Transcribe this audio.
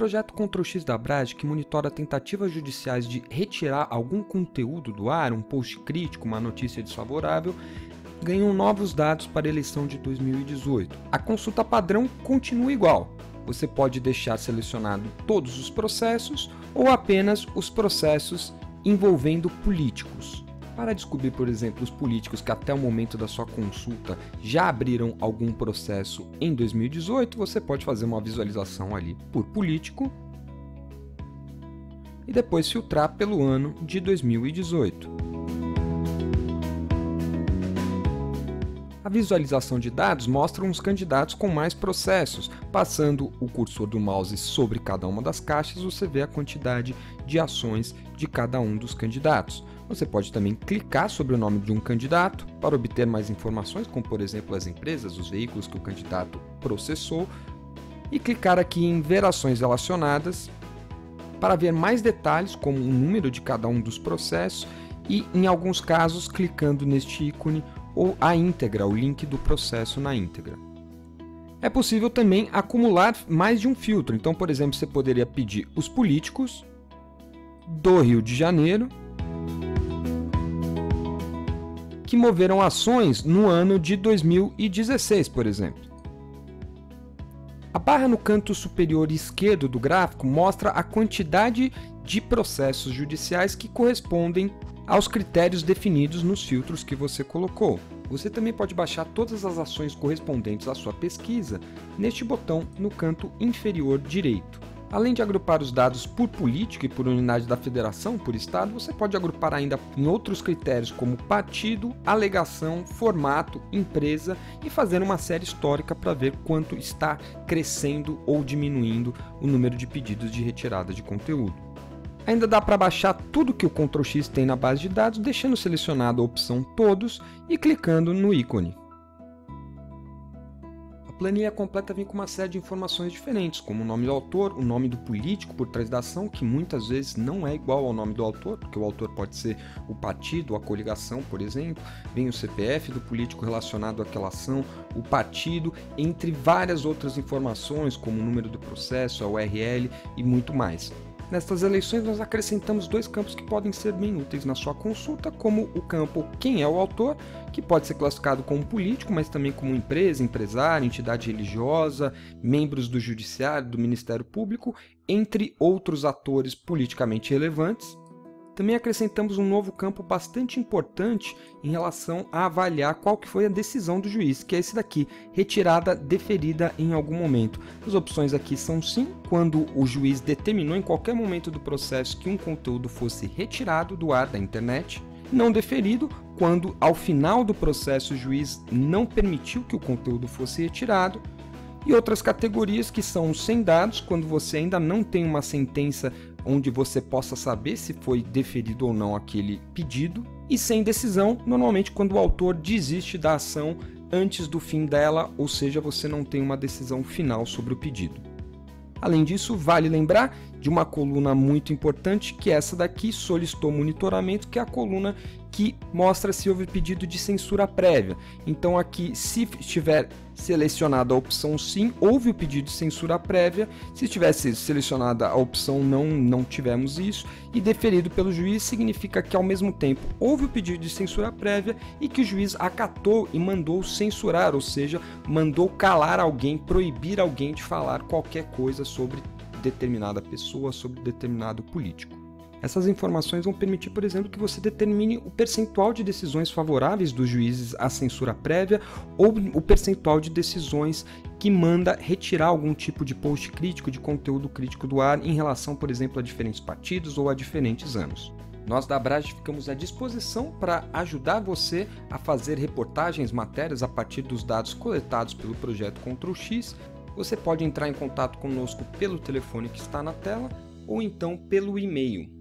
projeto Ctrl+X da Abrage, que monitora tentativas judiciais de retirar algum conteúdo do ar, um post crítico, uma notícia desfavorável, ganham novos dados para a eleição de 2018. A consulta padrão continua igual. Você pode deixar selecionado todos os processos ou apenas os processos envolvendo políticos. Para descobrir, por exemplo, os políticos que até o momento da sua consulta já abriram algum processo em 2018, você pode fazer uma visualização ali por político e depois filtrar pelo ano de 2018. A visualização de dados mostra os candidatos com mais processos. Passando o cursor do mouse sobre cada uma das caixas, você vê a quantidade de ações de cada um dos candidatos. Você pode também clicar sobre o nome de um candidato para obter mais informações, como por exemplo as empresas, os veículos que o candidato processou, e clicar aqui em Ver ações relacionadas para ver mais detalhes, como o número de cada um dos processos e, em alguns casos, clicando neste ícone ou a íntegra, o link do processo na íntegra. É possível também acumular mais de um filtro. Então, por exemplo, você poderia pedir os políticos do Rio de Janeiro que moveram ações no ano de 2016, por exemplo. A barra no canto superior esquerdo do gráfico mostra a quantidade de processos judiciais que correspondem aos critérios definidos nos filtros que você colocou. Você também pode baixar todas as ações correspondentes à sua pesquisa neste botão no canto inferior direito. Além de agrupar os dados por político e por unidade da federação, por estado, você pode agrupar ainda em outros critérios como partido, alegação, formato, empresa e fazer uma série histórica para ver quanto está crescendo ou diminuindo o número de pedidos de retirada de conteúdo. Ainda dá para baixar tudo que o Ctrl+X tem na base de dados, deixando selecionada a opção Todos e clicando no ícone. A planilha completa vem com uma série de informações diferentes, como o nome do autor, o nome do político por trás da ação, que muitas vezes não é igual ao nome do autor, porque o autor pode ser o partido, a coligação, por exemplo, vem o CPF do político relacionado àquela ação, o partido, entre várias outras informações, como o número do processo, a URL e muito mais. Nestas eleições, nós acrescentamos dois campos que podem ser bem úteis na sua consulta, como o campo Quem é o autor, que pode ser classificado como político, mas também como empresa, empresário, entidade religiosa, membros do Judiciário, do Ministério Público, entre outros atores politicamente relevantes. Também acrescentamos um novo campo bastante importante em relação a avaliar qual que foi a decisão do juiz, que é esse daqui, retirada deferida em algum momento. As opções aqui são sim, quando o juiz determinou em qualquer momento do processo que um conteúdo fosse retirado do ar da internet, não deferido, quando ao final do processo o juiz não permitiu que o conteúdo fosse retirado, e outras categorias que são os sem dados, quando você ainda não tem uma sentença onde você possa saber se foi deferido ou não aquele pedido, e sem decisão, normalmente quando o autor desiste da ação antes do fim dela, ou seja, você não tem uma decisão final sobre o pedido. Além disso, vale lembrar de uma coluna muito importante, que é essa daqui, solicitou monitoramento, que é a coluna que mostra se houve pedido de censura prévia. Então aqui, se estiver selecionada a opção sim, houve o pedido de censura prévia. Se tivesse selecionada a opção não, não tivemos isso. E deferido pelo juiz significa que ao mesmo tempo houve o pedido de censura prévia e que o juiz acatou e mandou censurar, ou seja, mandou calar alguém, proibir alguém de falar qualquer coisa sobre determinada pessoa, sobre determinado político. Essas informações vão permitir, por exemplo, que você determine o percentual de decisões favoráveis dos juízes à censura prévia ou o percentual de decisões que manda retirar algum tipo de post crítico, de conteúdo crítico do ar em relação, por exemplo, a diferentes partidos ou a diferentes anos. Nós da Abrage ficamos à disposição para ajudar você a fazer reportagens, matérias a partir dos dados coletados pelo projeto Ctrl+X. Você pode entrar em contato conosco pelo telefone que está na tela ou então pelo e-mail